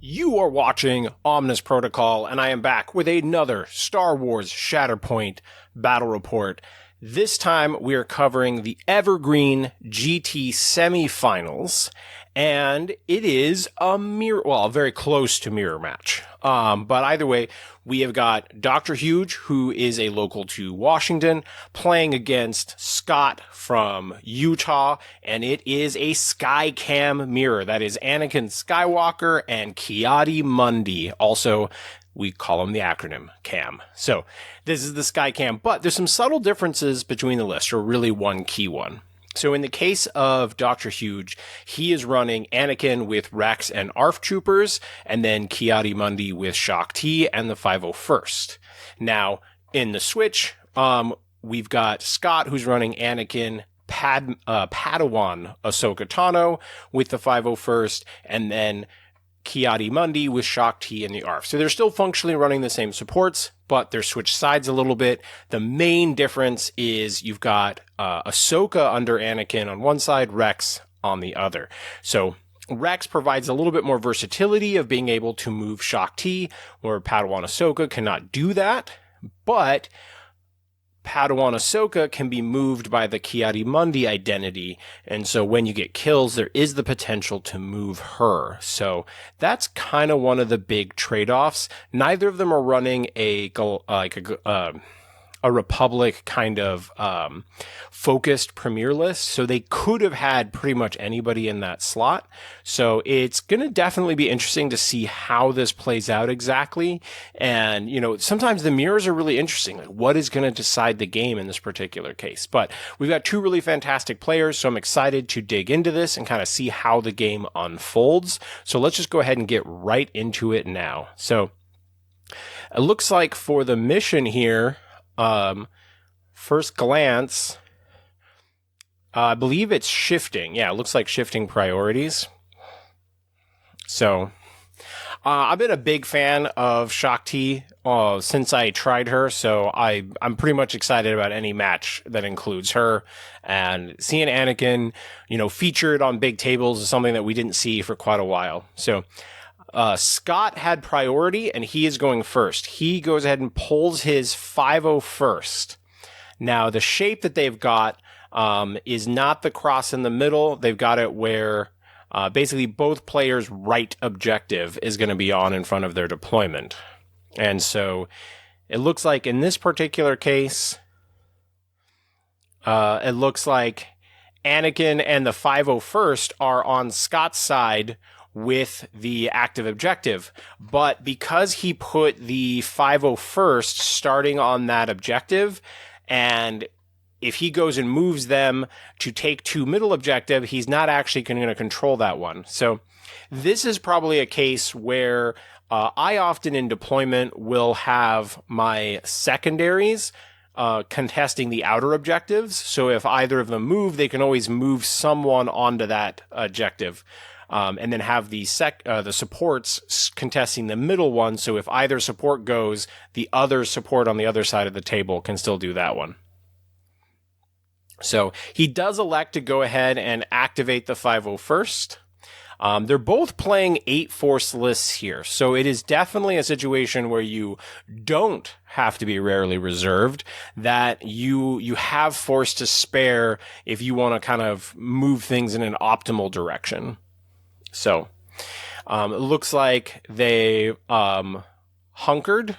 You are watching Omnis Protocol, and I am back with another Star Wars Shatterpoint Battle Report. This time we are covering the Evergreen GT semifinals, and it is a mirror, well, very close to mirror match. But either way, we have got Dr. Huge, who is a local to Washington, playing against Scott from Utah, and it is a Skycam mirror. That is Anakin Skywalker and Ki-Adi-Mundi. Also, we call them the acronym CAM. So this is the Skycam, but there's some subtle differences between the lists, or really one key one. So in the case of Dr. Huge, he is running Anakin with Rex and ARF Troopers, and then Ki-Adi-Mundi with Shaak Ti and the 501st. Now, in the Switch, we've got Scott, who's running Anakin, Padawan Ahsoka Tano with the 501st, and then Ki-Adi-Mundi with Shaak Ti and the ARF. So they're still functionally running the same supports, but they're switched sides a little bit. The main difference is you've got Ahsoka under Anakin on one side, Rex on the other. So Rex provides a little bit more versatility of being able to move Shaak Ti, where Padawan Ahsoka cannot do that, but Padawan Ahsoka can be moved by the Ki-Adi-Mundi identity, and so when you get kills, there is the potential to move her. So that's kind of one of the big trade-offs. Neither of them are running a Republic kind of focused premier list, so they could have had pretty much anybody in that slot. So it's going to definitely be interesting to see how this plays out exactly. And, you know, sometimes the mirrors are really interesting. Like, what is going to decide the game in this particular case? But we've got two really fantastic players, so I'm excited to dig into this and kind of see how the game unfolds. So let's just go ahead and get right into it now. So it looks like for the mission here, first glance, I believe it's shifting. Yeah, it looks like shifting priorities. So, I've been a big fan of Shaak Ti since I tried her, so I'm pretty much excited about any match that includes her. And seeing Anakin, you know, featured on big tables is something that we didn't see for quite a while. So, Scott had priority, and he is going first. He goes ahead and pulls his 501st. Now, the shape that they've got is not the cross in the middle. They've got it where basically both players' right objective is going to be on in front of their deployment. And so it looks like in this particular case, it looks like Anakin and the 501st are on Scott's side with the active objective, but because he put the 501st starting on that objective, and if he goes and moves them to take two middle objective, he's not actually going to control that one. So this is probably a case where I often in deployment will have my secondaries contesting the outer objectives. So if either of them move, they can always move someone onto that objective. And then have the supports contesting the middle one. So if either support goes, the other support on the other side of the table can still do that one. So he does elect to go ahead and activate the 501st. They're both playing 8 force lists here. So it is definitely a situation where you don't have to be rarely reserved, that you have force to spare if you want to kind of move things in an optimal direction. So, it looks like they hunkered.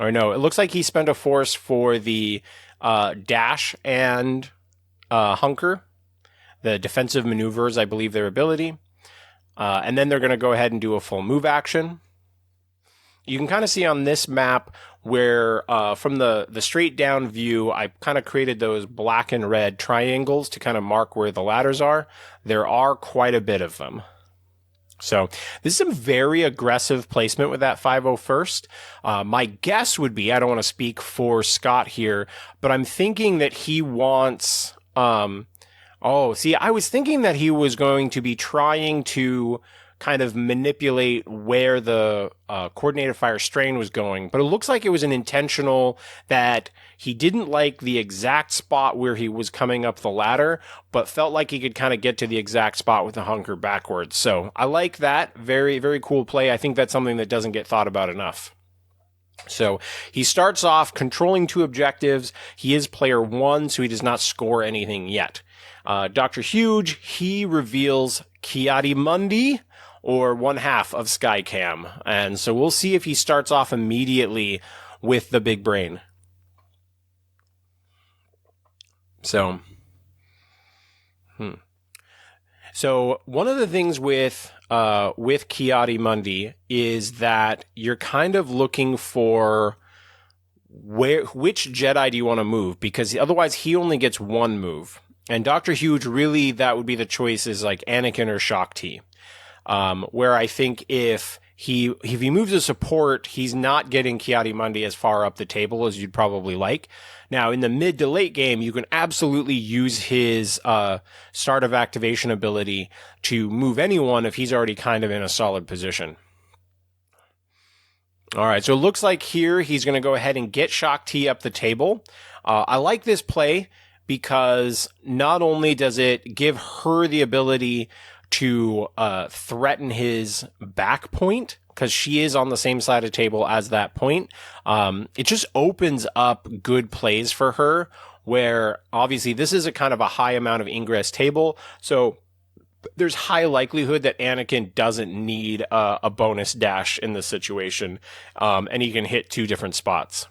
Or no, it looks like he spent a force for the dash and hunker, the defensive maneuvers, I believe their ability. And then they're going to go ahead and do a full move action. You can kind of see on this map where from the straight down view, I kind of created those black and red triangles to kind of mark where the ladders are. There are quite a bit of them. So this is some very aggressive placement with that 501st. My guess would be, I don't want to speak for Scott here, but I'm thinking that he wants, I was thinking that he was going to be trying to kind of manipulate where the coordinated fire strain was going, but it looks like it was an intentional that he didn't like the exact spot where he was coming up the ladder, but felt like he could kind of get to the exact spot with the hunker backwards. So I like that. Very, very cool play. I think that's something that doesn't get thought about enough. So he starts off controlling 2 objectives. He is player 1, so he does not score anything yet. Dr. Huge, he reveals Kiadimundi, or 1/2 of Skycam. And so we'll see if he starts off immediately with the big brain. So, So one of the things with Kiadimundi is that you're kind of looking for which Jedi do you want to move, because otherwise he only gets 1 move. And Dr. Huge, really, that would be the choices like Anakin or Shaak Ti. Where I think if he moves a support, he's not getting Kiadimundi as far up the table as you'd probably like. Now, in the mid to late game, you can absolutely use his start of activation ability to move anyone if he's already kind of in a solid position. All right, so it looks like here he's going to go ahead and get Shaak Ti up the table. I like this play because not only does it give her the ability to threaten his back point, because she is on the same side of the table as that point. It just opens up good plays for her, where obviously this is a kind of a high amount of ingress table. So there's high likelihood that Anakin doesn't need a bonus dash in this situation, and he can hit 2 different spots.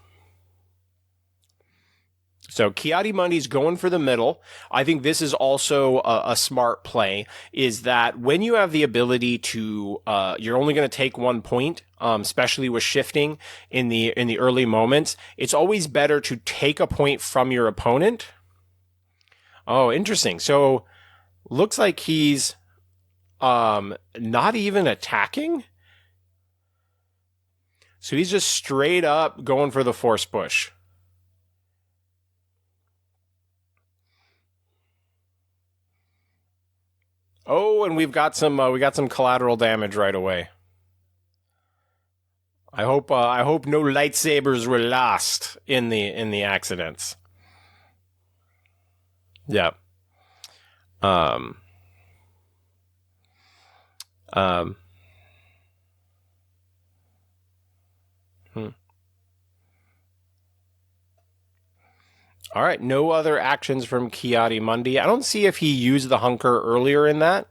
So Kiadimundi's going for the middle. I think this is also a smart play, is that when you have the ability to, you're only going to take 1 point, especially with shifting in the early moments, it's always better to take a point from your opponent. Oh, interesting. So looks like he's not even attacking. So he's just straight up going for the force push. Oh, and we've got some collateral damage right away. I hope no lightsabers were lost in the accidents. Yeah. All right, no other actions from Kiadimundi. I don't see if he used the hunker earlier in that.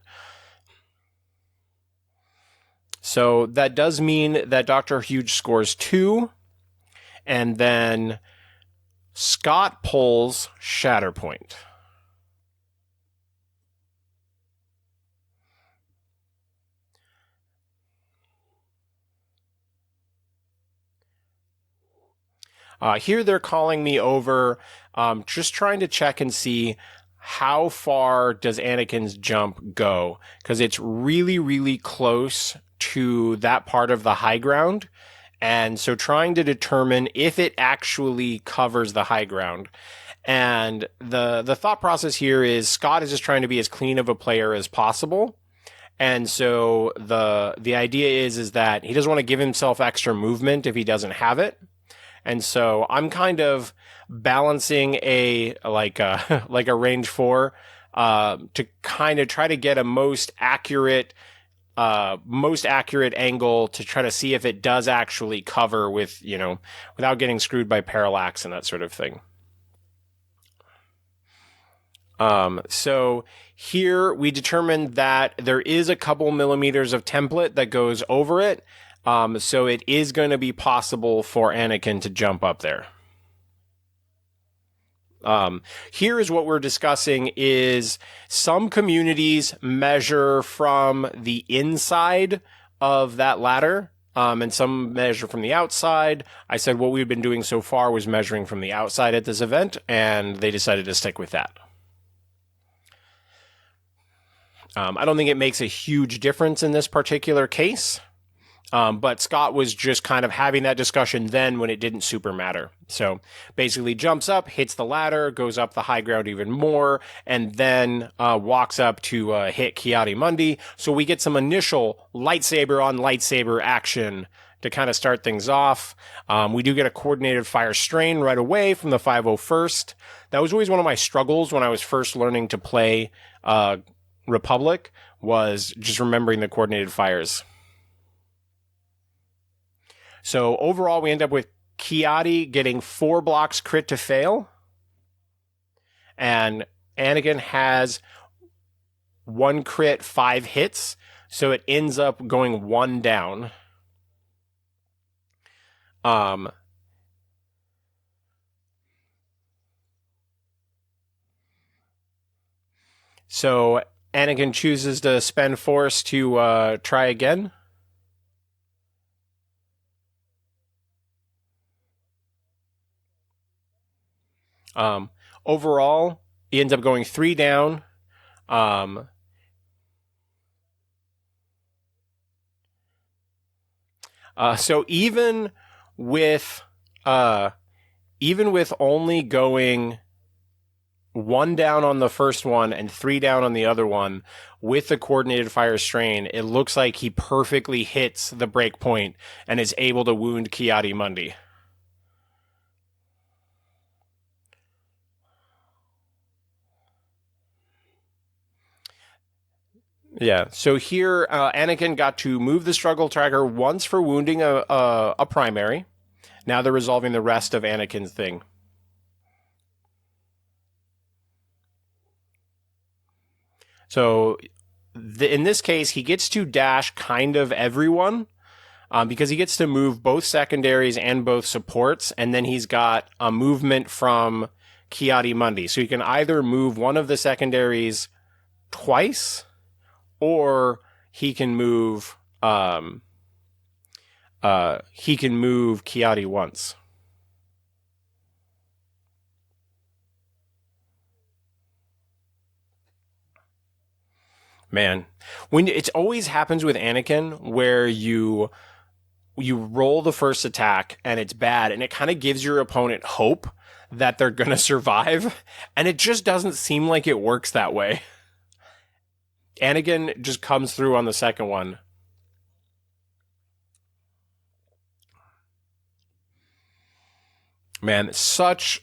So that does mean that Dr. Huge scores 2, and then Scott pulls Shatterpoint. Here they're calling me over, just trying to check and see how far does Anakin's jump go, because it's really, really close to that part of the high ground. And so trying to determine if it actually covers the high ground. And the thought process here is Scott is just trying to be as clean of a player as possible. And so the idea is that he doesn't want to give himself extra movement if he doesn't have it. And so I'm kind of balancing a range 4 to kind of try to get a most accurate angle to try to see if it does actually cover with, without getting screwed by parallax and that sort of thing. So here we determined that there is a couple millimeters of template that goes over it. So it is going to be possible for Anakin to jump up there. Here is what we're discussing is some communities measure from the inside of that ladder, and some measure from the outside. I said what we've been doing so far was measuring from the outside at this event, and they decided to stick with that. I don't think it makes a huge difference in this particular case. But Scott was just kind of having that discussion then when it didn't super matter. So basically jumps up, hits the ladder, goes up the high ground even more, and then walks up to hit Ki-Adi-Mundi. So we get some initial lightsaber on lightsaber action to kind of start things off. We do get a coordinated fire strain right away from the 501st. That was always one of my struggles when I was first learning to play Republic, was just remembering the coordinated fires. So overall, we end up with Ki-Adi getting 4 blocks crit to fail. And Anakin has 1 crit, 5 hits. So it ends up going 1 down. So Anakin chooses to spend force to try again. Overall, he ends up going 3 down. So even with only going 1 down on the first one and 3 down on the other one, with the coordinated fire strain, it looks like he perfectly hits the break point and is able to wound Ki-Adi-Mundi. Yeah, so here Anakin got to move the struggle tracker once for wounding a primary. Now they're resolving the rest of Anakin's thing. So in this case, he gets to dash kind of everyone because he gets to move both secondaries and both supports, and then he's got a movement from Ki-Adi-Mundi. So you can either move one of the secondaries twice, or he can move Ki-Adi once. Man, when it always happens with Anakin where you roll the first attack and it's bad, and it kind of gives your opponent hope that they're going to survive, and it just doesn't seem like it works that way. Anakin just comes through on the second one. Man, such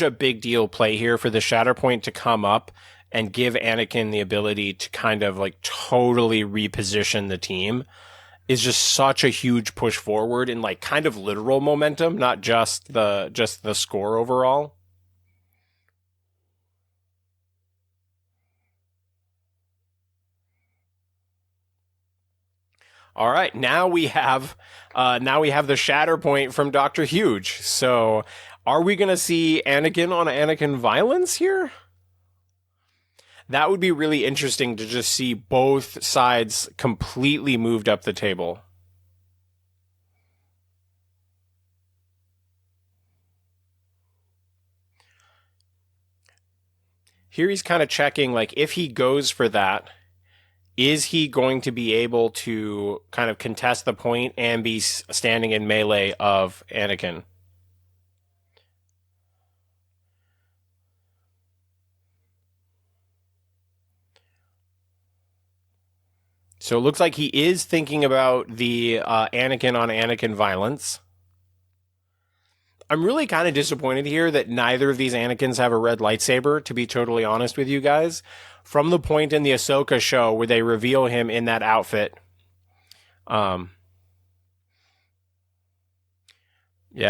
a big deal play here for the Shatterpoint to come up and give Anakin the ability to kind of like totally reposition the team is just such a huge push forward in like kind of literal momentum, not just the score overall. All right, now we have the Shatterpoint from Dr. Huge. So, are we going to see Anakin on Anakin violence here? That would be really interesting to just see both sides completely moved up the table. Here he's kind of checking, like, if he goes for that, is he going to be able to kind of contest the point and be standing in melee of Anakin? So it looks like he is thinking about the Anakin on Anakin violence. I'm really kind of disappointed here that neither of these Anakins have a red lightsaber, to be totally honest with you guys. From the point in the Ahsoka show where they reveal him in that outfit. Yeah,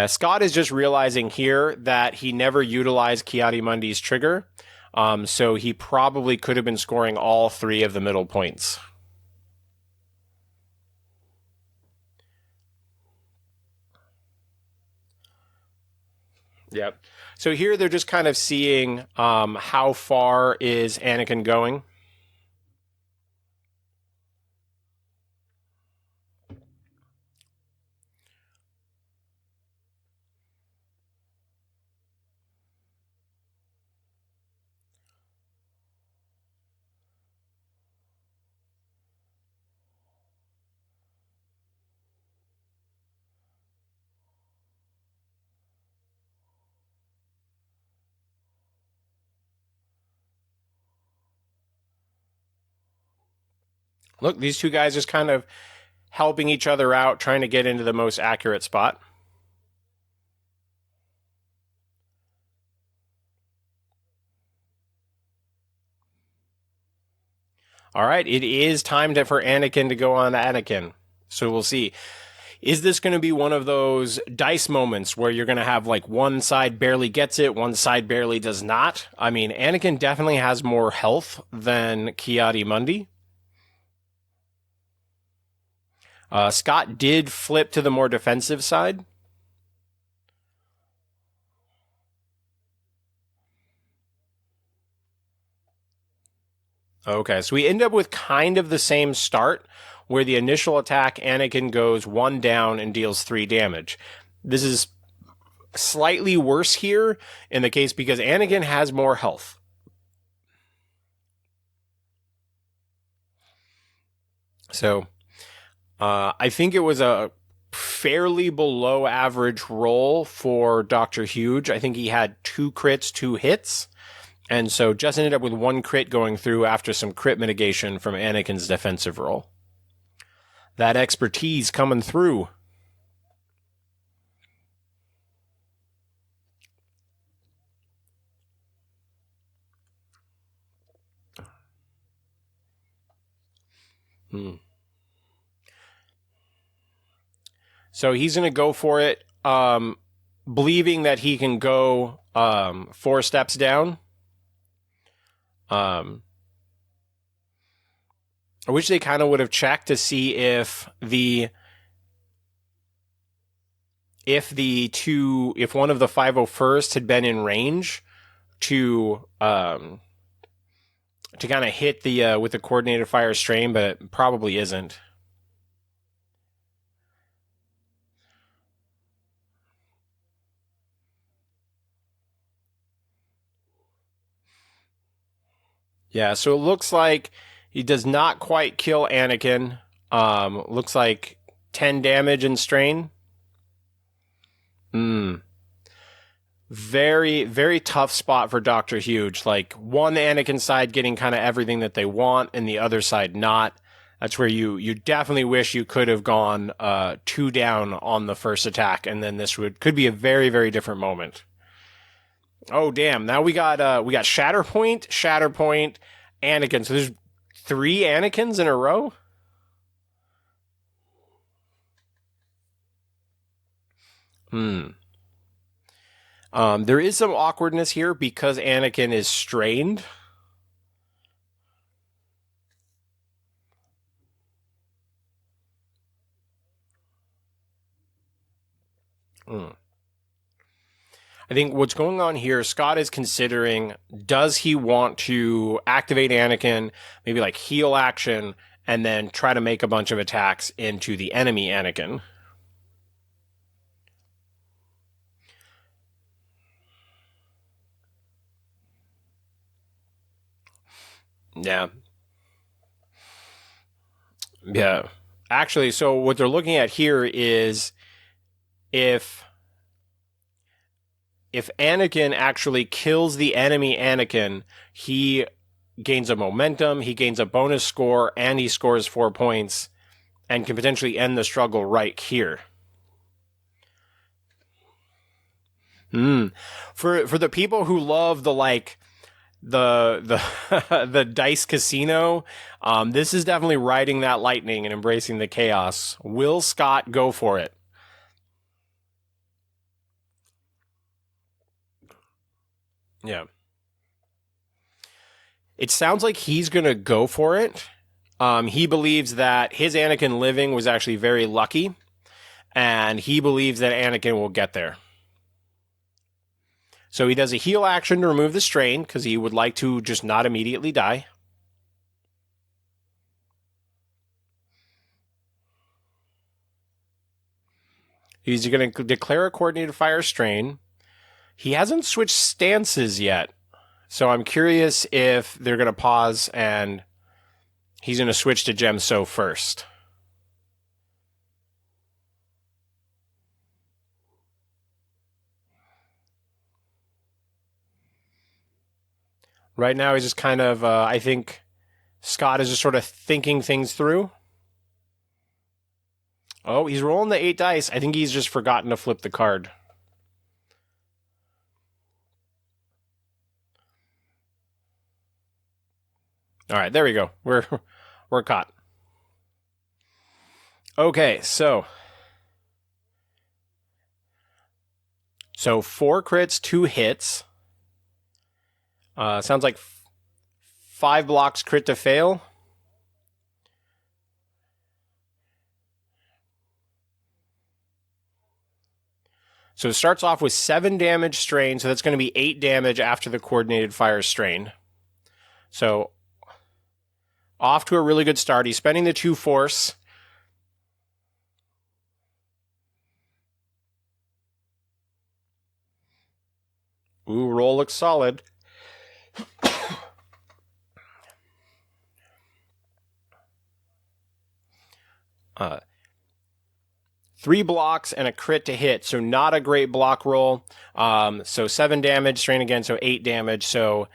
Scott is just realizing here that he never utilized Ki-Adi-Mundi's trigger. So he probably could have been scoring all 3 of the middle points. Yep. So here they're just kind of seeing how far is Anakin going. Look, these two guys just kind of helping each other out, trying to get into the most accurate spot. All right, it is time for Anakin to go on Anakin. So we'll see. Is this going to be one of those dice moments where you're going to have like one side barely gets it, one side barely does not? I mean, Anakin definitely has more health than Ki-Adi-Mundi. Scott did flip to the more defensive side. Okay, so we end up with kind of the same start, where the initial attack, Anakin goes 1 down and deals 3 damage. This is slightly worse here in the case because Anakin has more health. So, I think it was a fairly below average roll for Dr. Huge. I think he had 2 crits, 2 hits. And so just ended up with 1 crit going through after some crit mitigation from Anakin's defensive roll. That expertise coming through. So he's going to go for it, believing that he can go 4 steps down. I wish they kind of would have checked to see if one of the 501st had been in range to kind of hit the with the coordinated fire strain, but it probably isn't. Yeah, so it looks like he does not quite kill Anakin. Looks like 10 damage and strain. Very, very tough spot for Dr. Huge. Like, one Anakin side getting kind of everything that they want, and the other side not. That's where you definitely wish you could have gone 2 down on the first attack, and then this could be a very, very different moment. Oh damn! Now we got Shatterpoint, Anakin. So there's 3 Anakins in a row. There is some awkwardness here because Anakin is strained. I think what's going on here, Scott is considering, does he want to activate Anakin, maybe like heal action, and then try to make a bunch of attacks into the enemy Anakin? Yeah. Yeah. Actually, so what they're looking at here is if Anakin actually kills the enemy Anakin, he gains a momentum, he gains a bonus score, and he scores 4 points and can potentially end the struggle right here. For the people who love the the dice casino, this is definitely riding that lightning and embracing the chaos. Will Scott go for it? Yeah. It sounds like he's going to go for it. He believes that his Anakin living was actually very lucky, and he believes that Anakin will get there. So he does a heal action to remove the strain because he would like to just not immediately die. He's going to declare a coordinated fire strain. He hasn't switched stances yet. So I'm curious if they're going to pause and he's going to switch to Gemso first. Right now, he's just kind of, I think, Scott is just sort of thinking things through. Oh, he's rolling the 8 dice. I think he's just forgotten to flip the card. All right, there we go. We're caught. Okay, so 4 crits, 2 hits. Sounds like 5 blocks crit to fail. So it starts off with 7 damage strain, so that's going to be 8 damage after the coordinated fire strain. So off to a really good start. He's spending the 2 force. Ooh, roll looks solid. 3 blocks and a crit to hit, so not a great block roll. So 7 damage, strain again, so 8 damage. So,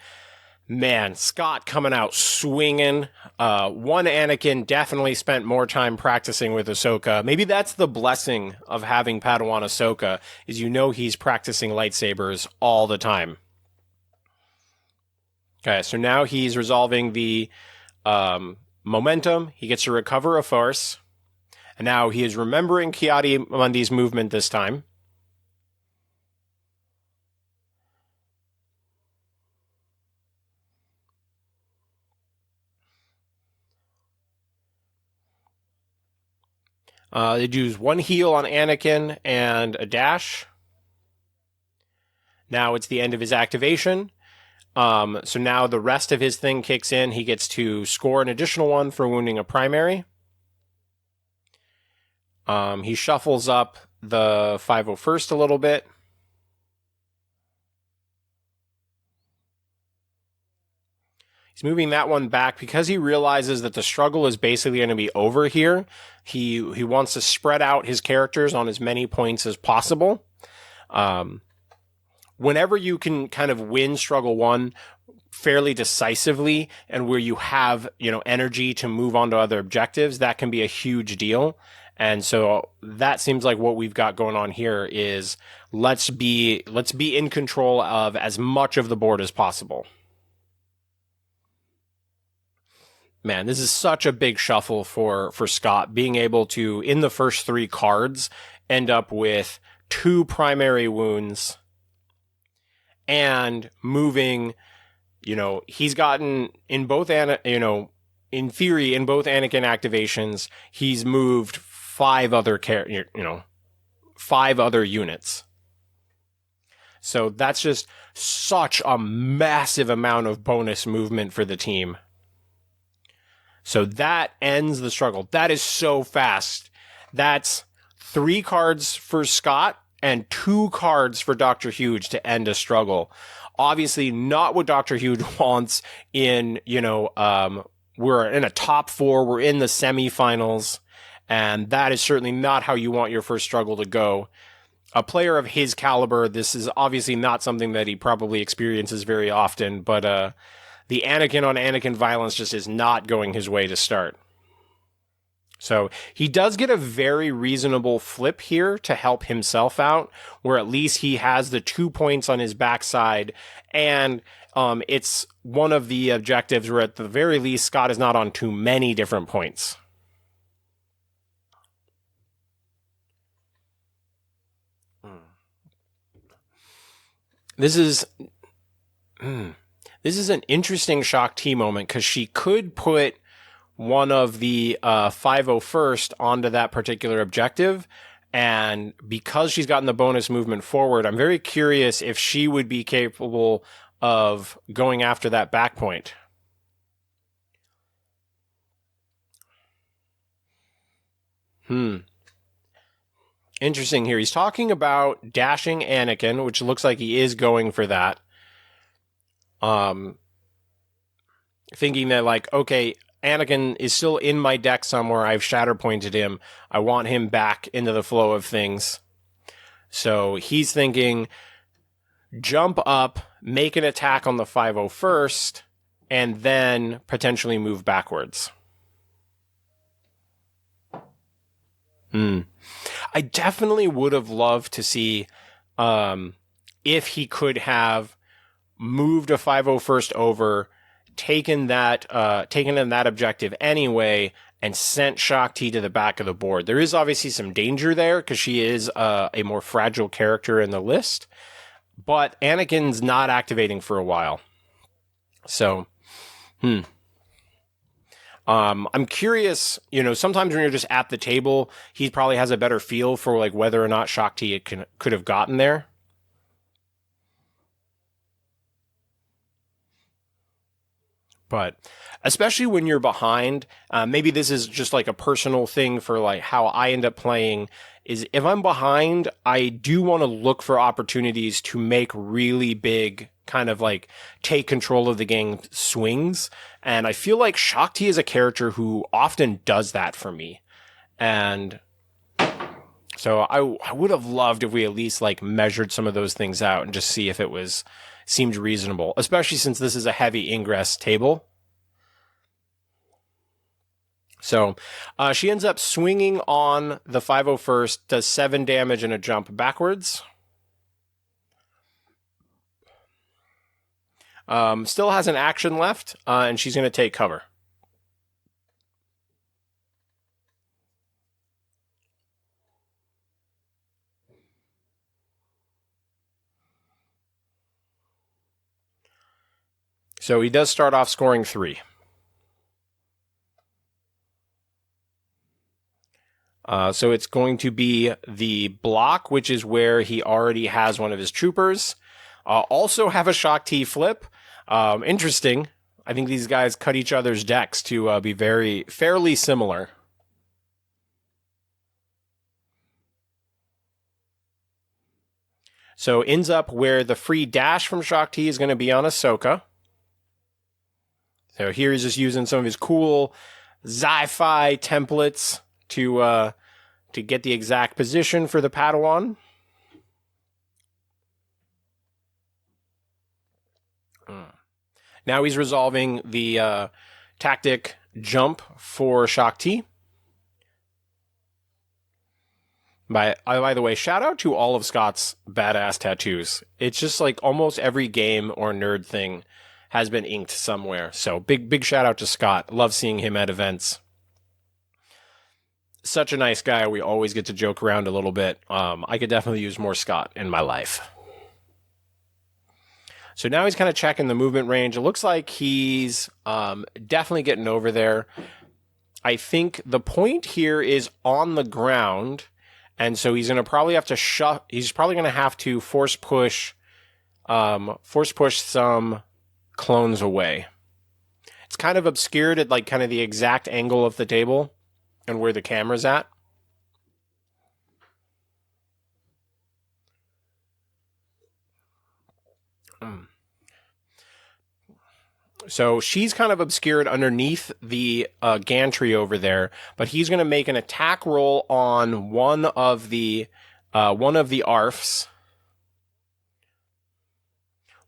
man, Scott coming out swinging. One Anakin definitely spent more time practicing with Ahsoka. Maybe that's the blessing of having Padawan Ahsoka, is he's practicing lightsabers all the time. Okay, so now he's resolving the momentum. He gets to recover a force. And now he is remembering Ki-Adi-Mundi's movement this time. They use 1 heal on Anakin and a dash. Now it's the end of his activation. So now the rest of his thing kicks in. He gets to score an additional 1 for wounding a primary. He shuffles up the 501st a little bit. He's moving that one back because he realizes that the struggle is basically going to be over here. He wants to spread out his characters on as many points as possible. Whenever you can kind of win struggle 1 fairly decisively and where you have, energy to move on to other objectives, that can be a huge deal. And so that seems like what we've got going on here is let's be in control of as much of the board as possible. Man, this is such a big shuffle for Scott, being able to, in the first 3 cards, end up with 2 primary wounds and moving, he's gotten in both, in theory, in both Anakin activations, he's moved 5 other 5 other units. So that's just such a massive amount of bonus movement for the team. So that ends the struggle. That is so fast. That's 3 cards for Scott and 2 cards for Dr. Huge to end a struggle. Obviously not what Dr. Huge wants in, we're in a top 4, we're in the semifinals. And that is certainly not how you want your first struggle to go. A player of his caliber, this is obviously not something that he probably experiences very often, but the Anakin on Anakin violence just is not going his way to start. So he does get a very reasonable flip here to help himself out, where at least he has the 2 points on his backside, and it's one of the objectives where at the very least Scott is not on too many different points. This is an interesting shock T moment because she could put one of the 501st onto that particular objective. And because she's gotten the bonus movement forward, I'm very curious if she would be capable of going after that back point. Interesting here. He's talking about dashing Anakin, which looks like he is going for that. Thinking that okay, Anakin is still in my deck somewhere. I've Shatterpointed him. I want him back into the flow of things. So he's thinking, jump up, make an attack on the 501st, and then potentially move backwards. I definitely would have loved to see if he could have moved a 501st over, taken that objective anyway, and sent Shakti to the back of the board. There is obviously some danger there because she is a more fragile character in the list, but Anakin's not activating for a while. So, I'm curious, sometimes when you're just at the table, he probably has a better feel for like whether or not Shakti could have gotten there. But especially when you're behind, maybe this is just like a personal thing for like how I end up playing is if I'm behind, I do want to look for opportunities to make really big kind of like take control of the game swings. And I feel like Shakti is a character who often does that for me. And so I would have loved if we at least like measured some of those things out and just see if it seemed reasonable, especially since this is a heavy ingress table. So she ends up swinging on the 501st, does 7 damage and a jump backwards. Still has an action left, and she's going to take cover. So he does start off scoring 3. So it's going to be the block, which is where he already has one of his troopers. Also have a Shakti flip. Interesting. I think these guys cut each other's decks to be fairly similar. So ends up where the free dash from Shakti is going to be on Ahsoka. So here he's just using some of his cool sci-fi templates to get the exact position for the Padawan. Now he's resolving the tactic jump for Shakti. By the way, shout out to all of Scott's badass tattoos. It's just like almost every game or nerd thing has been inked somewhere. So big shout out to Scott. Love seeing him at events. Such a nice guy. We always get to joke around a little bit. I could definitely use more Scott in my life. So now he's kind of checking the movement range. It looks like he's definitely getting over there. I think the point here is on the ground, and so he's going to probably have to he's probably going to have to force push some clones away. It's kind of obscured at like kind of the exact angle of the table and where the camera's at. So she's kind of obscured underneath the gantry over there, but he's going to make an attack roll on one of the ARFs.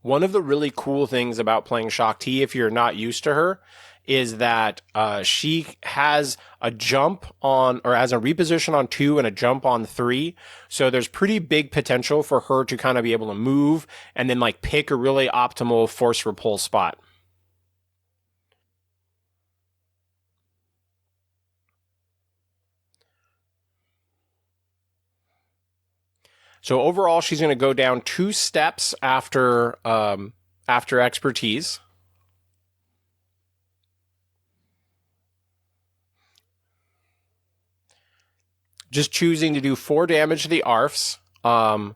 One of the really cool things about playing Shakti, if you're not used to her, is that she has a jump on, or has a reposition on 2 and a jump on 3. So there's pretty big potential for her to kind of be able to move and then like pick a really optimal force repulse spot. So overall, she's going to go down 2 steps after expertise. Just choosing to do 4 damage to the ARFs, and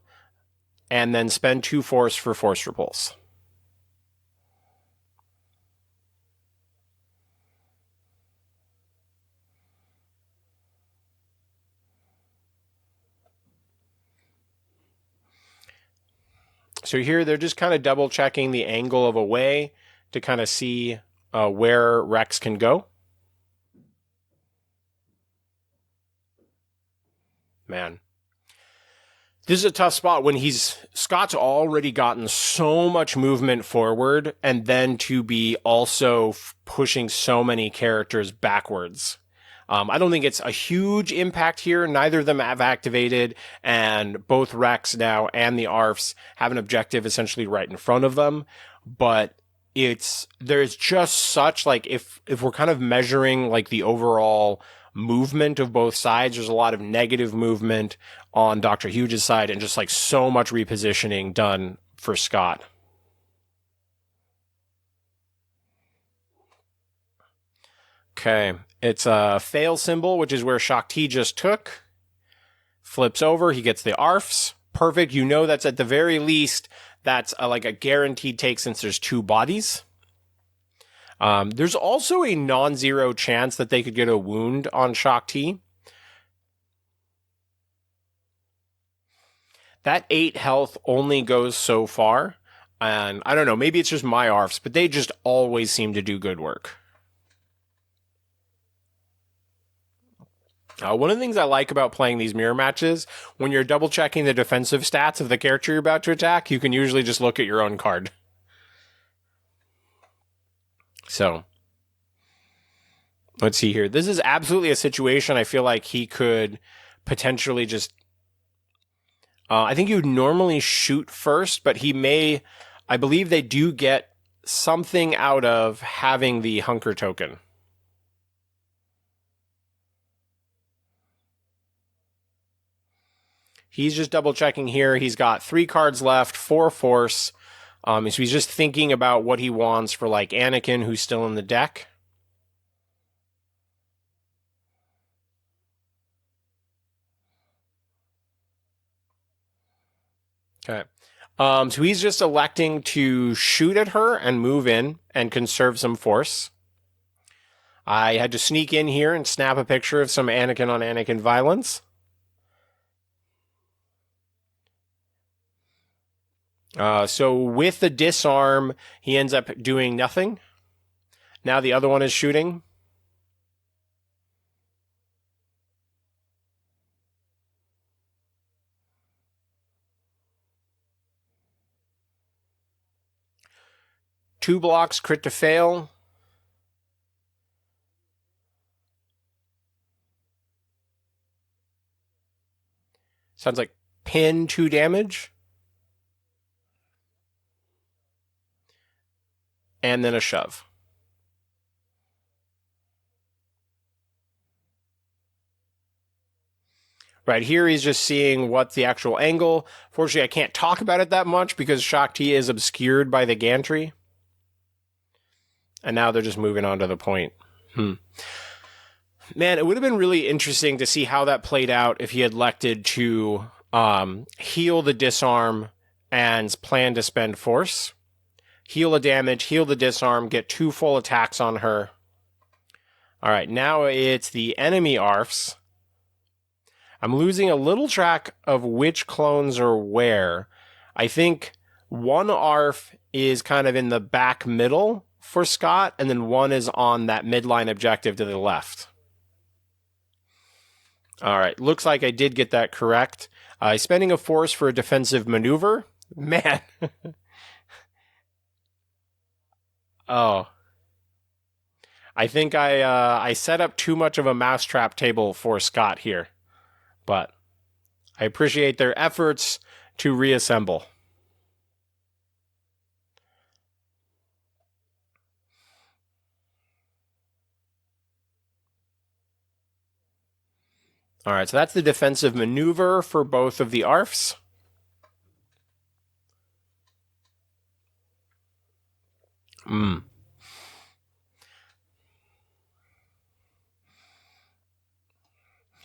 then spend 2 force for force repulse. So here they're just kind of double checking the angle of away to kind of see where Rex can go. Man. This is a tough spot when Scott's already gotten so much movement forward, and then to be also pushing so many characters backwards. I don't think it's a huge impact here. Neither of them have activated, and both Rex now and the ARFs have an objective essentially right in front of them. But there's just such, like, if we're kind of measuring like the overall movement of both sides, there's a lot of negative movement on Dr. Huge's side, and just like so much repositioning done for Scott. Okay, it's a fail symbol, which is where Shakti just took. Flips over, he gets the ARFs. Perfect. You know that's at the very least, that's like a guaranteed take since there's two bodies. There's also a non-zero chance that they could get a wound on Shakti. That 8 health only goes so far. And I don't know, maybe it's just my ARFs, but they just always seem to do good work. One of the things I like about playing these mirror matches, when you're double checking the defensive stats of the character you're about to attack, you can usually just look at your own card. So, let's see here. This is absolutely a situation I feel like he could potentially just... I think he would normally shoot first, but he may... I believe they do get something out of having the hunker token. He's just double checking here. He's got 3 cards left, 4 force. So he's just thinking about what he wants for like Anakin, who's still in the deck. Okay. So he's just electing to shoot at her and move in and conserve some force. I had to sneak in here and snap a picture of some Anakin on Anakin violence. So with the disarm, he ends up doing nothing. Now the other one is shooting. Two blocks, crit to fail. Sounds like pin 2 damage. And then a shove. Right here, he's just seeing what the actual angle. Fortunately, I can't talk about it that much because Shakti is obscured by the gantry. And now they're just moving on to the point. Man, it would have been really interesting to see how that played out if he had elected to heal the disarm and plan to spend force. Heal the damage, heal the disarm, get 2 full attacks on her. All right, now it's the enemy ARFs. I'm losing a little track of which clones are where. I think one ARF is kind of in the back middle for Scott, and then one is on that midline objective to the left. All right, looks like I did get that correct. Spending a force for a defensive maneuver. Man. Oh. I think I set up too much of a mousetrap table for Scott here. But I appreciate their efforts to reassemble. All right, so that's the defensive maneuver for both of the ARFs.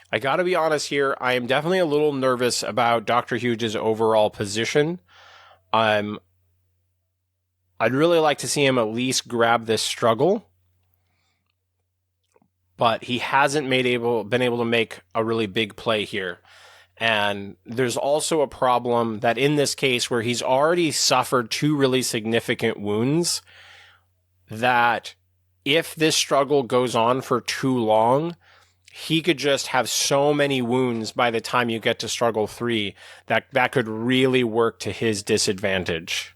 I gotta be honest here, I am definitely a little nervous about Dr. Huge's overall position. I'd really like to see him at least grab this struggle. But he hasn't been able to make a really big play here. And there's also a problem that in this case where he's already suffered 2 really significant wounds, that if this struggle goes on for too long, he could just have so many wounds by the time you get to struggle 3 that could really work to his disadvantage.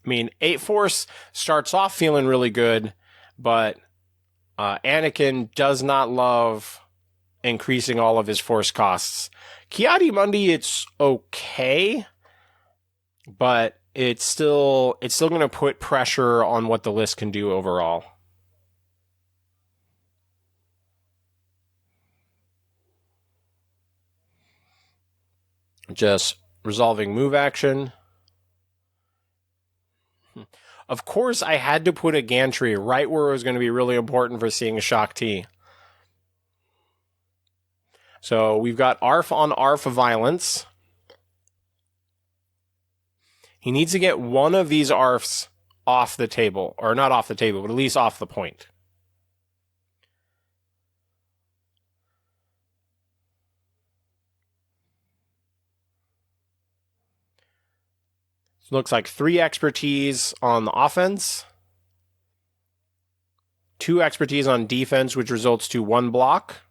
I mean, 8 Force starts off feeling really good, but Anakin does not love increasing all of his force costs. Ki-Adi-Mundi, it's okay, but it's still going to put pressure on what the list can do overall. Just resolving move action. Of course, I had to put a gantry right where it was going to be really important for seeing a Shaak Ti. So we've got ARF on ARF violence. He needs to get one of these ARFs off the table. Or not off the table, but at least off the point. So it looks like 3 expertise on the offense. 2 expertise on defense, which results to 1 block.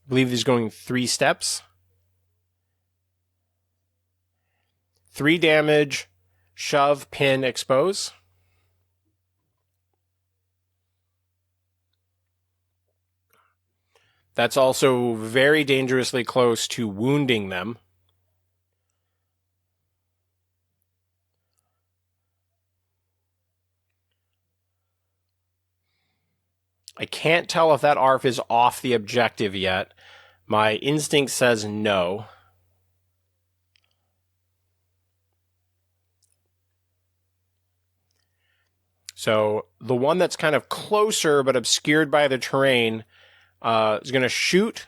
I believe he's going 3 steps. 3 damage, shove, pin, expose. That's also very dangerously close to wounding them. I can't tell if that ARF is off the objective yet. My instinct says no. So the one that's kind of closer but obscured by the terrain is going to shoot.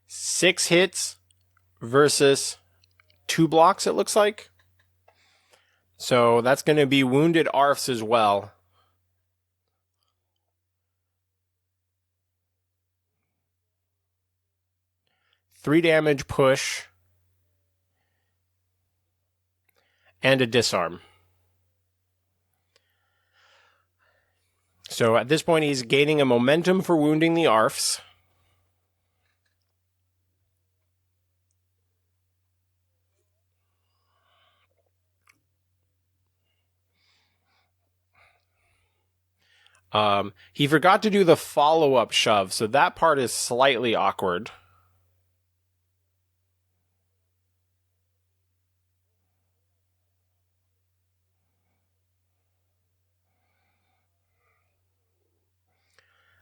Six hits versus 2 blocks, it looks like. So that's going to be wounded ARFs as well. Three damage push. And a disarm. So at this point, he's gaining a momentum for wounding the ARFs. He forgot to do the follow-up shove, so that part is slightly awkward.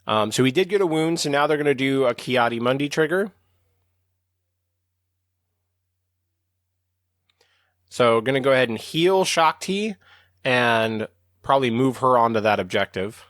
So he did get a wound, so now they're going to do a Ki-Adi-Mundi trigger. So going to go ahead and heal Shaak Ti and probably move her onto that objective.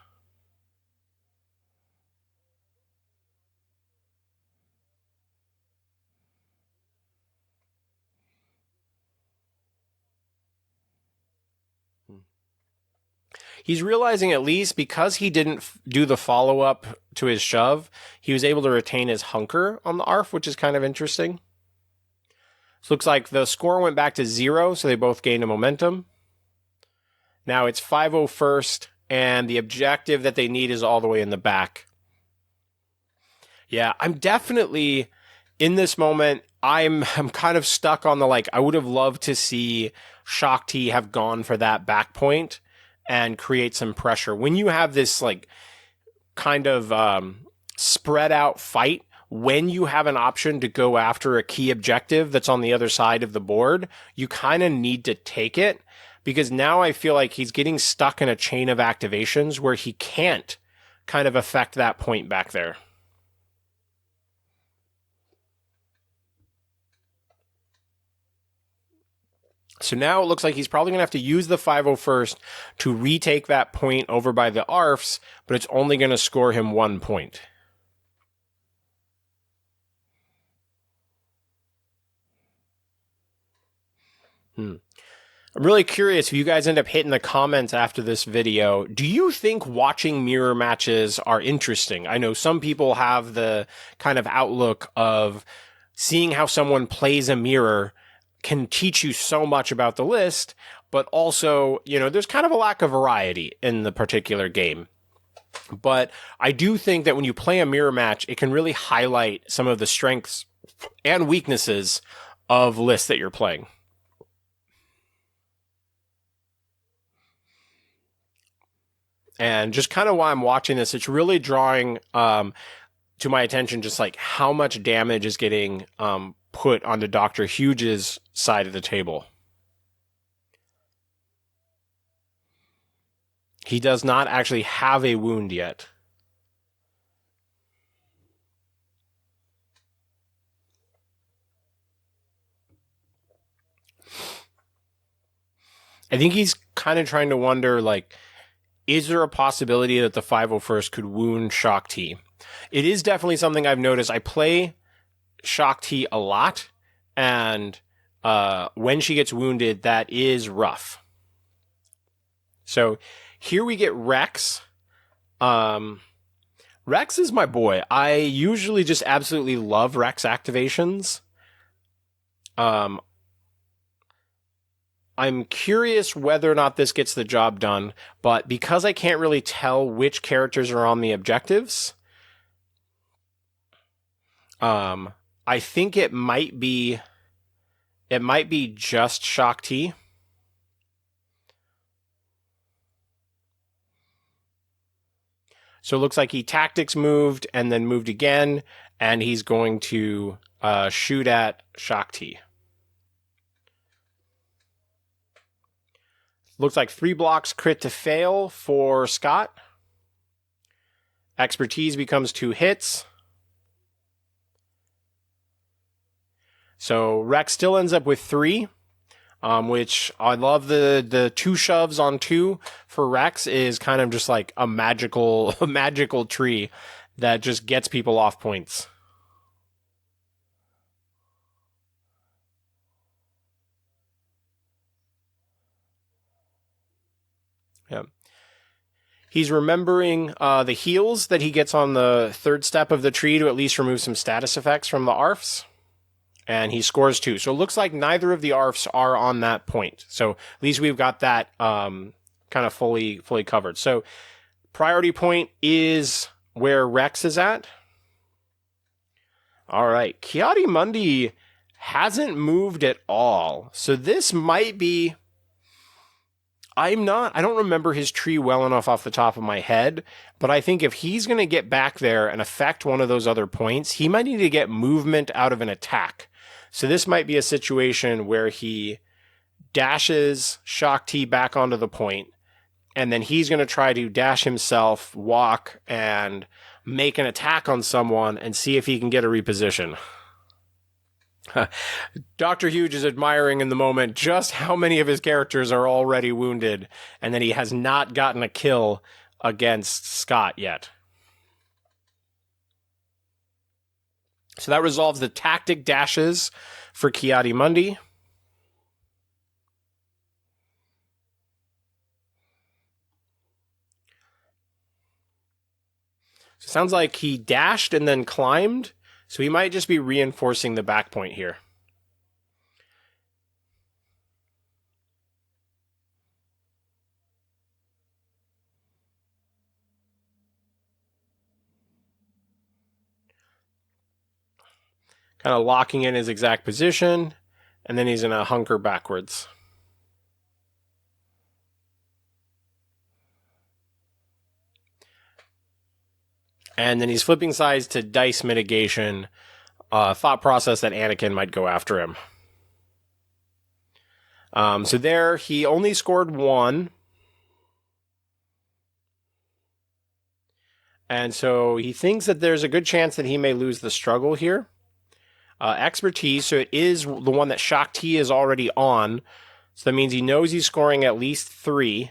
He's realizing at least because he didn't do the follow-up to his shove, he was able to retain his hunker on the ARF, which is kind of interesting. So looks like the score went back to 0, so they both gained a momentum. Now it's 5-0 first, and the objective that they need is all the way in the back. Yeah, I'm definitely, in this moment, I'm kind of stuck on the, I would have loved to see Shaak Ti have gone for that back point and create some pressure. When you have this kind of spread out fight, when you have an option to go after a key objective that's on the other side of the board, you kind of need to take it, because now I feel like he's getting stuck in a chain of activations where he can't kind of affect that point back there. So now it looks like he's probably going to have to use the 5-0 first to retake that point over by the ARFs, but it's only going to score him 1 point. I'm really curious if you guys end up hitting the comments after this video. Do you think watching mirror matches are interesting? I know some people have the kind of outlook of seeing how someone plays a mirror can teach you so much about the list, but also, you know, there's kind of a lack of variety in the particular game. But I do think that when you play a mirror match, it can really highlight some of the strengths and weaknesses of lists that you're playing. And just kind of while I'm watching this, it's really drawing to my attention just like how much damage is getting put onto Dr. Huge's side of the table. He does not actually have a wound yet. I think he's kind of trying to wonder, like, is there a possibility that the 501st could wound Shaak Ti? It is definitely something I've noticed. I play Shaak Ti a lot, and when she gets wounded, that is rough. So here we get Rex. Rex is my boy. I usually just absolutely love Rex activations. I'm curious whether or not this gets the job done, but because I can't really tell which characters are on the objectives, I think it might be just Shaak Ti. So it looks like he tactics moved and then moved again, and he's going to shoot at Shaak Ti. Looks like 3 blocks crit to fail for Scott. Expertise becomes 2 hits. So Rex still ends up with 3, which I love. The 2 shoves on 2 for Rex is kind of just like a magical tree that just gets people off points. Yeah. He's remembering the heals that he gets on the 3rd step of the tree to at least remove some status effects from the ARFs. And he scores 2. So it looks like neither of the ARFs are on that point. So at least we've got that kind of fully covered. So priority point is where Rex is at. All right. Ki-Adi-Mundi hasn't moved at all. So this might be... I don't remember his tree well enough off the top of my head, but I think if he's going to get back there and affect one of those other points, he might need to get movement out of an attack. So this might be a situation where he dashes Shaak Ti back onto the point, and then he's going to try to dash himself, walk, and make an attack on someone and see if he can get a reposition. Dr. Huge is admiring in the moment just how many of his characters are already wounded, and that he has not gotten a kill against Scott yet. So that resolves the tactic dashes for Ki-Adi-Mundi. So it sounds like he dashed and then climbed, so he might just be reinforcing the back point here. Kind of locking in his exact position, and then he's going to hunker backwards. And then he's flipping sides to dice mitigation, thought process that Anakin might go after him. So there, he only scored 1. And so he thinks that there's a good chance that he may lose the struggle here. Expertise, so it is the one that Shaak Ti is already on. So that means he knows he's scoring at least 3.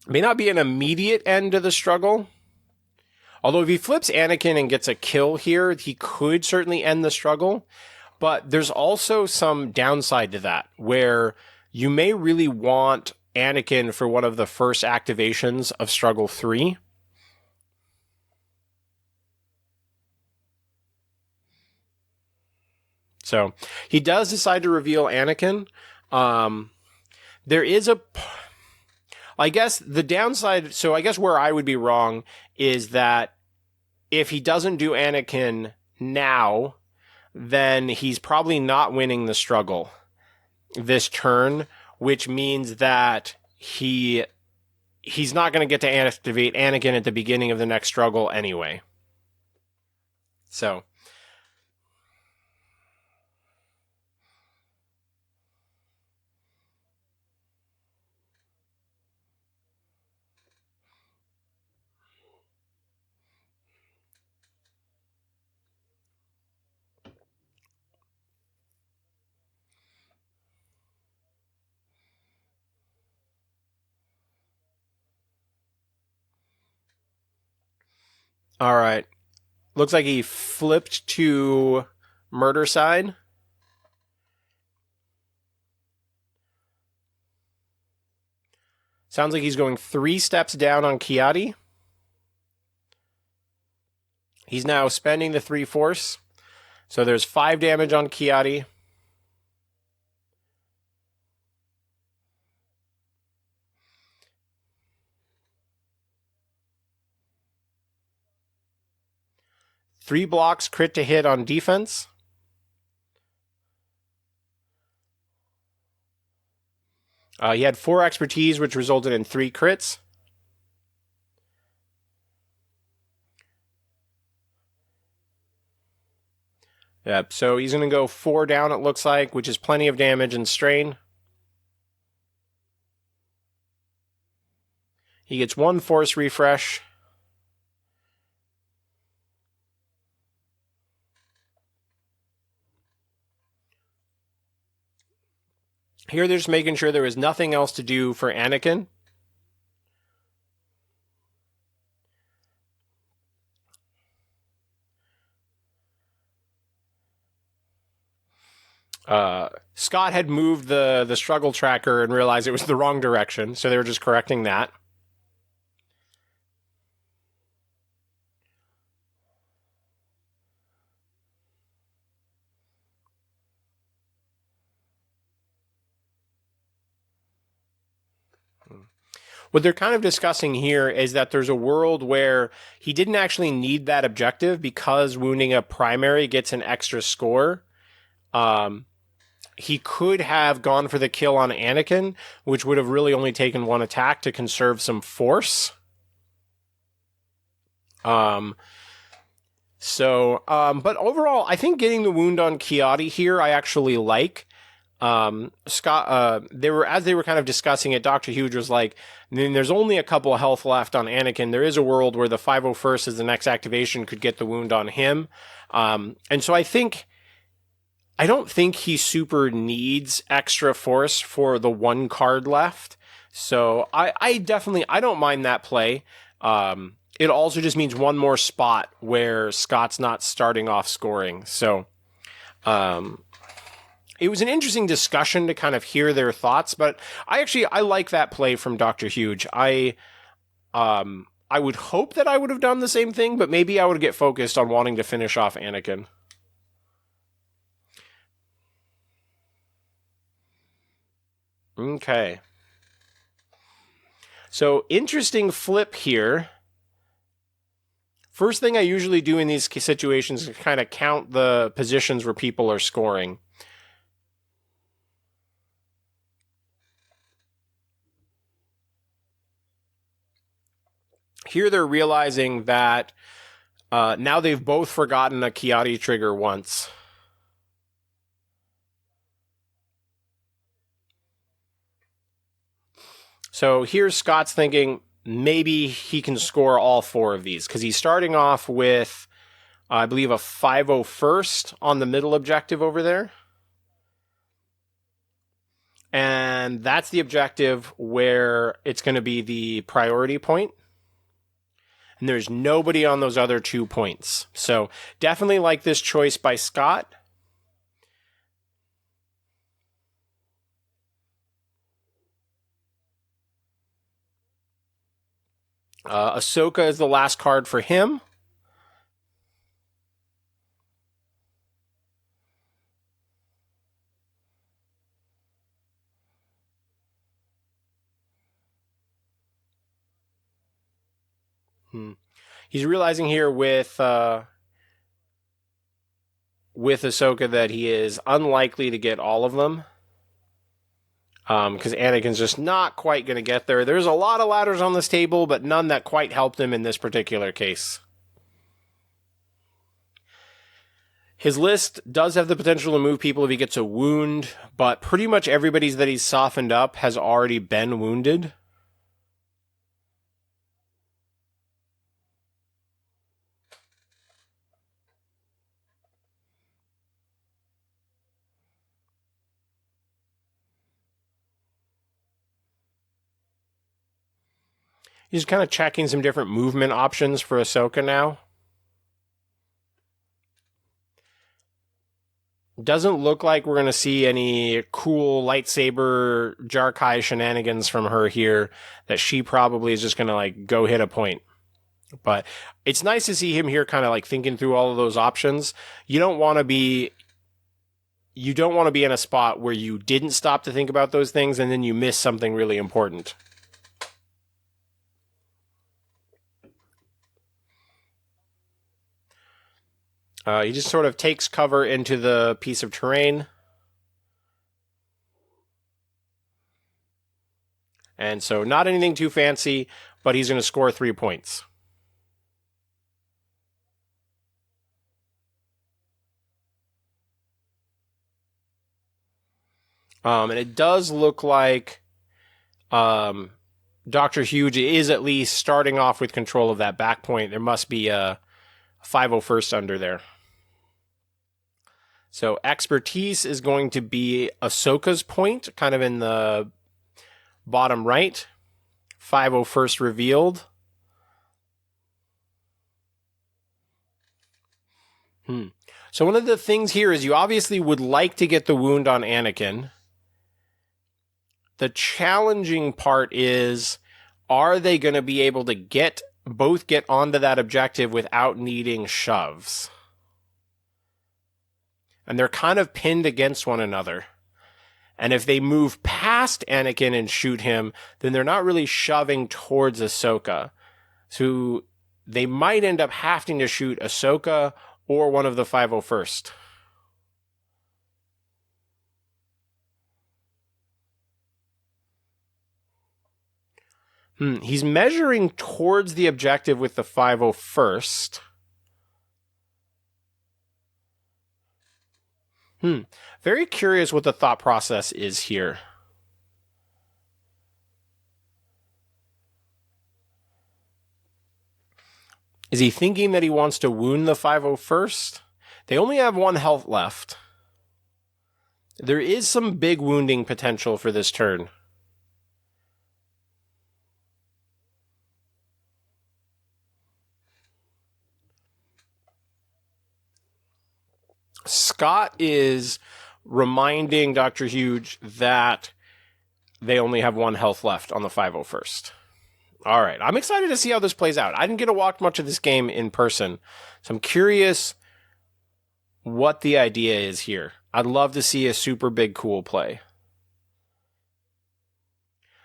May not be an immediate end to the struggle. Although if he flips Anakin and gets a kill here, he could certainly end the struggle. But there's also some downside to that, where you may really want Anakin for one of the first activations of Struggle 3. So he does decide to reveal Anakin. There is I guess the downside, so I guess where I would be wrong is that if he doesn't do Anakin now, then he's probably not winning the struggle this turn, which means that he's not going to get to activate Anakin at the beginning of the next struggle anyway. So all right. Looks like he flipped to murder side. Sounds like he's going 3 steps down on Kiadi. He's now spending the 3 force. So there's 5 damage on Kiadi. Three blocks, crit to hit on defense. He had 4 expertise, which resulted in 3 crits. Yep, so he's going to go 4 down, it looks like, which is plenty of damage and strain. He gets 1 force refresh. Here they're just making sure there was nothing else to do for Anakin. Scott had moved the struggle tracker and realized it was the wrong direction, so they were just correcting that. What they're kind of discussing here is that there's a world where he didn't actually need that objective because wounding a primary gets an extra score. He could have gone for the kill on Anakin, which would have really only taken 1 attack to conserve some force. But overall, I think getting the wound on Kiadi here, I actually like. Scott, they were kind of discussing it. Dr. Huge was like, there's only a couple of health left on Anakin. There is a world where the 501st as the next activation could get the wound on him. And so I don't think he super needs extra force for the 1 card left. So I don't mind that play. It also just means 1 more spot where Scott's not starting off scoring. So, it was an interesting discussion to kind of hear their thoughts, but I like that play from Dr. Huge. I would hope that I would have done the same thing, but maybe I would get focused on wanting to finish off Anakin. Okay. So, interesting flip here. First thing I usually do in these situations is kind of count the positions where people are scoring. Here they're realizing that now they've both forgotten a Kiadi trigger once. So here's Scott's thinking maybe he can score all 4 of these because he's starting off with, I believe, a 501st on the middle objective over there. And that's the objective where it's going to be the priority point. and there's nobody on those other 2 points. So definitely like this choice by Scott. Ahsoka is the last card for him. He's realizing here with Ahsoka that he is unlikely to get all of them. Because Anakin's just not quite going to get there. There's a lot of ladders on this table, but none that quite helped him in this particular case. His list does have the potential to move people if he gets a wound, but pretty much everybody that he's softened up has already been wounded. He's kind of checking some different movement options for Ahsoka now. Doesn't look like we're going to see any cool lightsaber Jarkai shenanigans from her here, that she probably is just going to like go hit a point. But it's nice to see him here kind of like thinking through all of those options. You don't want to be in a spot where you didn't stop to think about those things and then you miss something really important. He just sort of takes cover into the piece of terrain. And so not anything too fancy, but he's going to score 3 points. And it does look like Dr. Huge is at least starting off with control of that back point. There must be a 501st under there. So expertise is going to be Ahsoka's point, kind of in the bottom right. 501st revealed. So one of the things here is you obviously would like to get the wound on Anakin. The challenging part is, are they going to be able to both get onto that objective without needing shoves? And they're kind of pinned against one another. And if they move past Anakin and shoot him, then they're not really shoving towards Ahsoka. So they might end up having to shoot Ahsoka or one of the 501st. He's measuring towards the objective with the 501st. Very curious what the thought process is here. Is he thinking that he wants to wound the 501st? They only have 1 health left. There is some big wounding potential for this turn. Scott is reminding Dr. Huge that they only have 1 health left on the 501st. All right, I'm excited to see how this plays out. I didn't get to watch much of this game in person, so I'm curious what the idea is here. I'd love to see a super big cool play.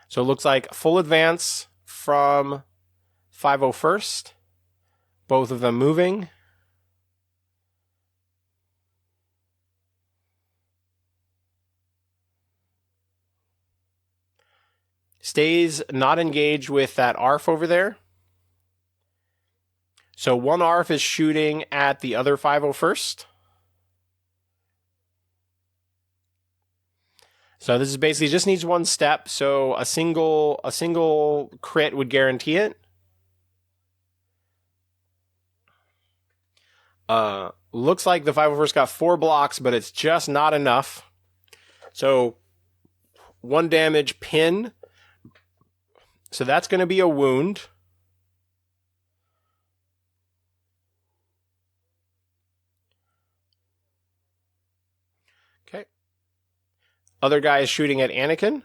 So it looks like full advance from 501st. Both of them moving. Stays not engaged with that ARF over there. So one ARF is shooting at the other 501st. So this is basically just needs 1 step. So a single crit would guarantee it. Looks like the 501st got 4 blocks, but it's just not enough. So 1 damage pin. So that's going to be a wound. Other guy is shooting at Anakin.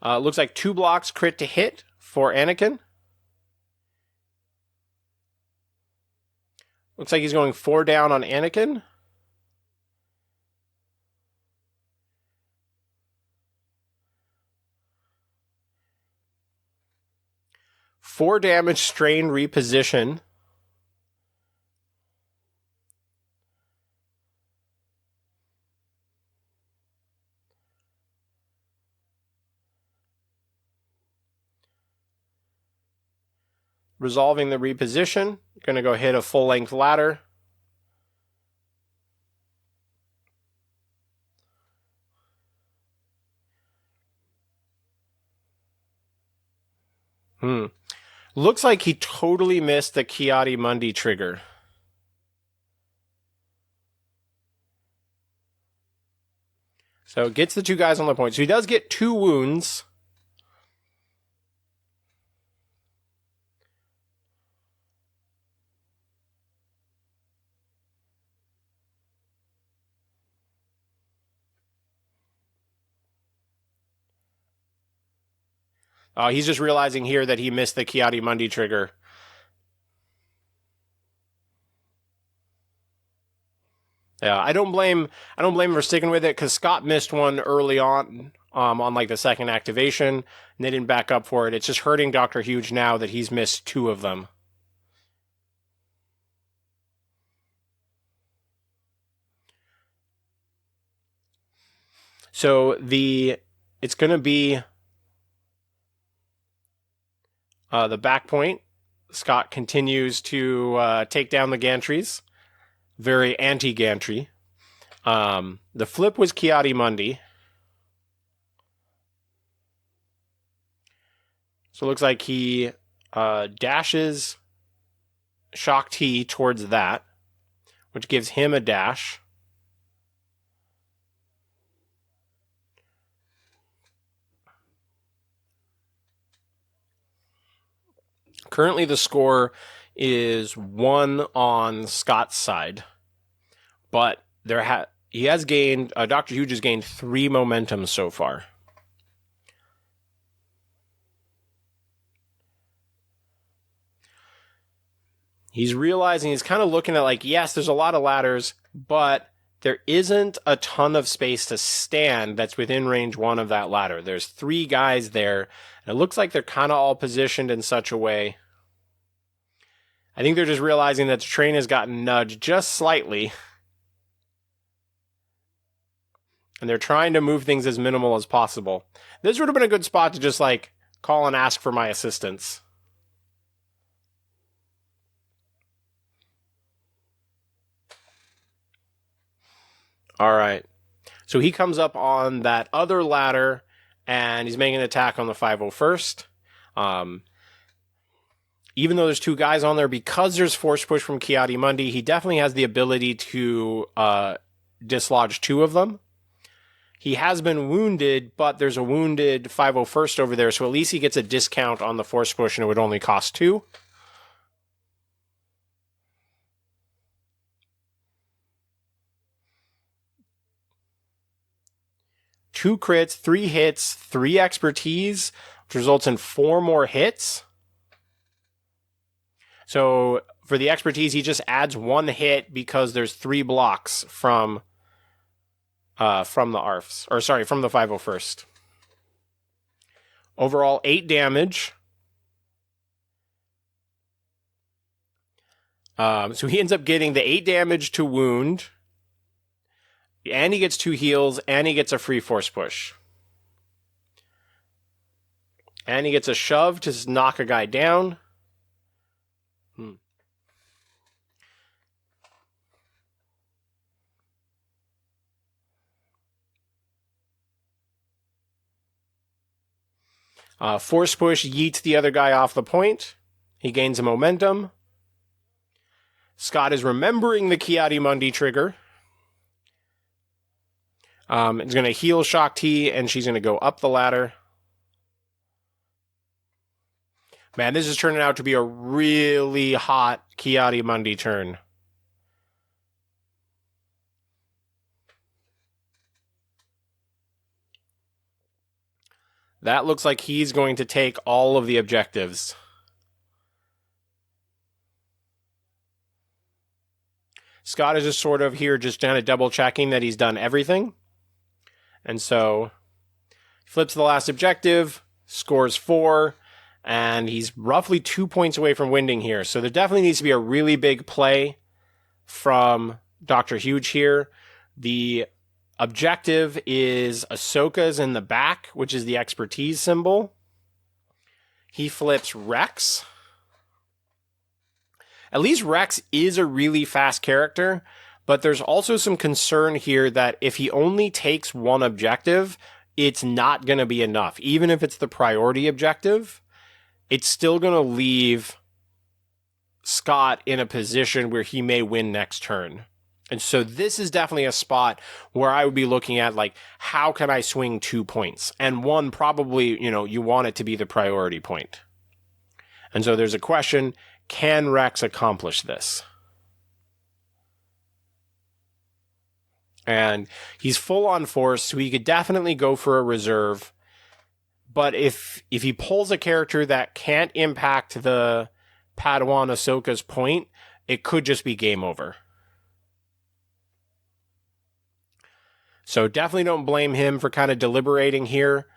Looks like 2 blocks crit to hit for Anakin. Looks like he's going 4 down on Anakin. Four damage, strain, reposition. Resolving the reposition. Going to go hit a full-length ladder. Looks like he totally missed the Ki-Adi-Mundi trigger. So it gets the 2 guys on the point. So he does get 2 wounds. He's just realizing here that he missed the Ki-Adi-Mundi trigger. Yeah, I don't blame him for sticking with it, because Scott missed one early on like the second activation, and they didn't back up for it. It's just hurting Dr. Huge now that he's missed 2 of them. So it's going to be the back point. Scott continues to take down the gantries. Very anti-gantry. The flip was Ki-Adi-Mundi. So it looks like he dashes Shock T towards that, which gives him a dash. Currently the score is 1 on Scott's side, but he has gained, Dr. Huge has gained 3 momentum so far. He's realizing, he's kind of looking at like, yes, there's a lot of ladders, but there isn't a ton of space to stand that's within range 1 of that ladder. There's 3 guys there, and it looks like they're kind of all positioned in such a way. I think they're just realizing that the train has gotten nudged just slightly, and they're trying to move things as minimal as possible. This would have been a good spot to just like call and ask for my assistance. All right. So he comes up on that other ladder, and he's making an attack on the 501st. Even though there's 2 guys on there, because there's force push from Ki-Adi-Mundi, he definitely has the ability to dislodge 2 of them. He has been wounded, but there's a wounded 501st over there, so at least he gets a discount on the force push, and it would only cost 2. Two crits, 3 hits, 3 expertise, which results in 4 more hits. So for the expertise, he just adds 1 hit because there's 3 blocks from the ARFs, or sorry, from the 501st. Overall, 8 damage. So he ends up getting the 8 damage to wound, and he gets 2 heals, and he gets a free force push. And he gets a shove to knock a guy down. Force push yeets the other guy off the point. He gains a momentum. Scott is remembering the Ki-Adi-Mundi trigger. He's going to heal Shock T, and she's going to go up the ladder. Man, this is turning out to be a really hot Ki-Adi-Mundi turn. That looks like he's going to take all of the objectives. Scott is just sort of here just kind of double checking that he's done everything. And so flips the last objective, scores 4, and he's roughly 2 points away from winning here. So there definitely needs to be a really big play from Dr. Huge here. The objective is Ahsoka's in the back, which is the expertise symbol. He flips Rex. At least Rex is a really fast character, but there's also some concern here that if he only takes one objective, it's not going to be enough. Even if it's the priority objective, it's still going to leave Scott in a position where he may win next turn. And so this is definitely a spot where I would be looking at, like, how can I swing 2 points? And one, probably, you want it to be the priority point. And so there's a question, can Rex accomplish this? And he's full on force, so he could definitely go for a reserve. But if he pulls a character that can't impact the Padawan Ahsoka's point, it could just be game over. So definitely don't blame him for kind of deliberating here.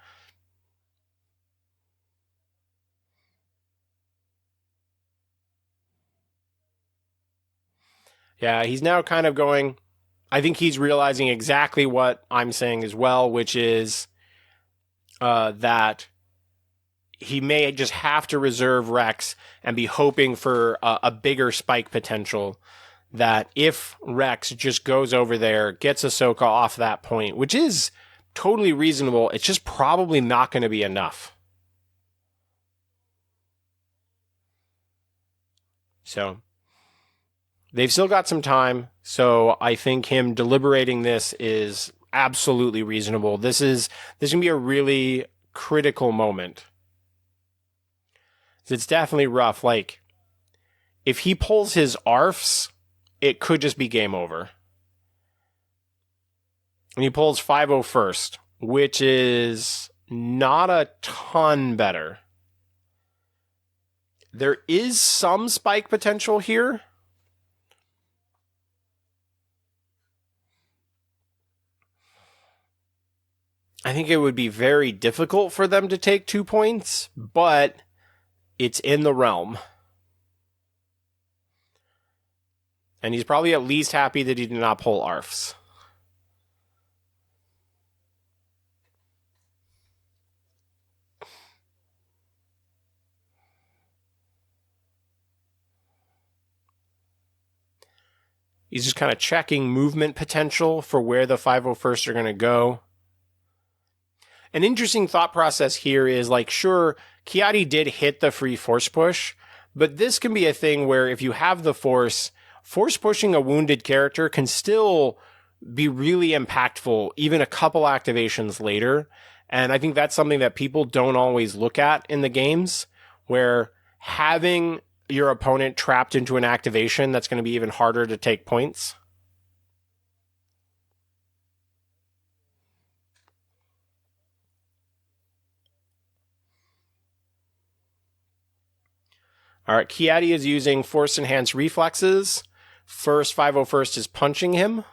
Yeah, he's now kind of going, I think he's realizing exactly what I'm saying as well, which is that he may just have to reserve Rex and be hoping for a bigger spike potential. That if Rex just goes over there, gets Ahsoka off that point, which is totally reasonable, it's just probably not going to be enough. So they've still got some time, so I think him deliberating this is absolutely reasonable. This is going to be a really critical moment. It's definitely rough. Like, if he pulls his ARFs, it could just be game over. And he pulls 501st, which is not a ton better. There is some spike potential here. I think it would be very difficult for them to take 2 points, but it's in the realm. And he's probably at least happy that he did not pull ARFs. He's just kind of checking movement potential for where the 501st are going to go. An interesting thought process here is, like, sure, Kiadi did hit the free force push, but this can be a thing where if you have the force pushing a wounded character can still be really impactful even a couple activations later. And I think that's something that people don't always look at in the games, where having your opponent trapped into an activation that's going to be even harder to take points. All right, Kiadi is using Force Enhanced Reflexes. First 501st is punching him.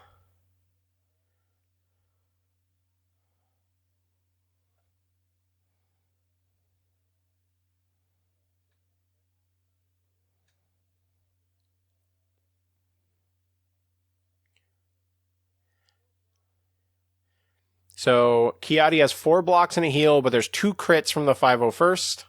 So Kiadi has 4 blocks and a heal, but there's 2 crits from the 501st.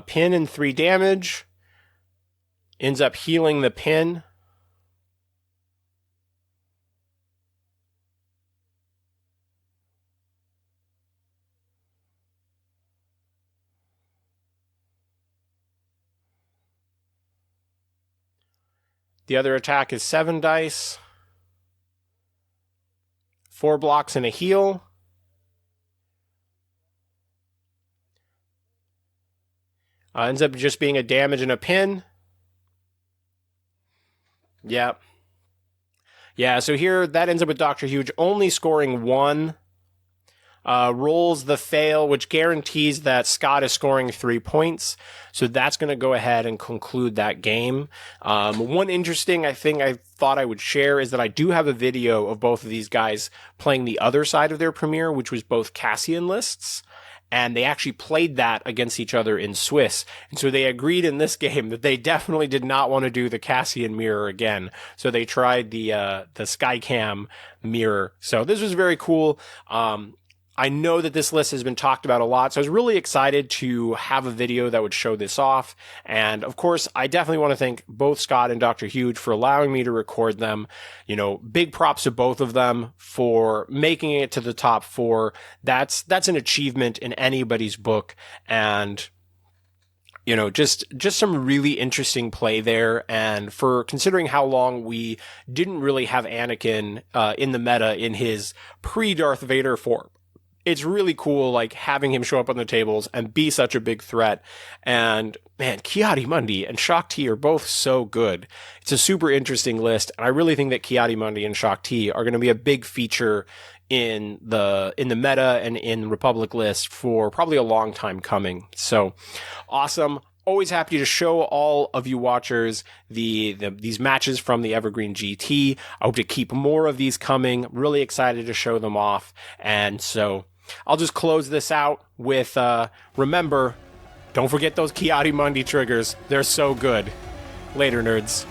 Pin and 3 damage. Ends up healing the pin. The other attack is 7 dice. 4 blocks and a heal. Ends up just being a damage and a pin. Yeah. Yeah, so here that ends up with Dr. Huge only scoring 1. Rolls the fail, which guarantees that Scott is scoring 3 points. So that's going to go ahead and conclude that game. One interesting thing I thought I would share is that I do have a video of both of these guys playing the other side of their premiere, which was both Cassian lists. And they actually played that against each other in Swiss. And so they agreed in this game that they definitely did not want to do the Cassian mirror again. So they tried the Skycam mirror. So this was very cool. I know that this list has been talked about a lot, so I was really excited to have a video that would show this off. And of course, I definitely want to thank both Scott and Dr. Huge for allowing me to record them. You know, big props to both of them for making it to the top 4. That's an achievement in anybody's book. And you know, just some really interesting play there. And for considering how long we didn't really have Anakin in the meta in his pre-Darth Vader form, it's really cool, like, having him show up on the tables and be such a big threat. And, man, Ki-Adi-Mundi and Shaak Ti are both so good. It's a super interesting list, and I really think that Ki-Adi-Mundi and Shaak Ti are going to be a big feature in the meta and in Republic list for probably a long time coming. So, awesome. Always happy to show all of you watchers these matches from the Evergreen GT. I hope to keep more of these coming. Really excited to show them off. And so I'll just close this out with, remember, don't forget those Ki-Adi-Mundi triggers. They're so good. Later, nerds.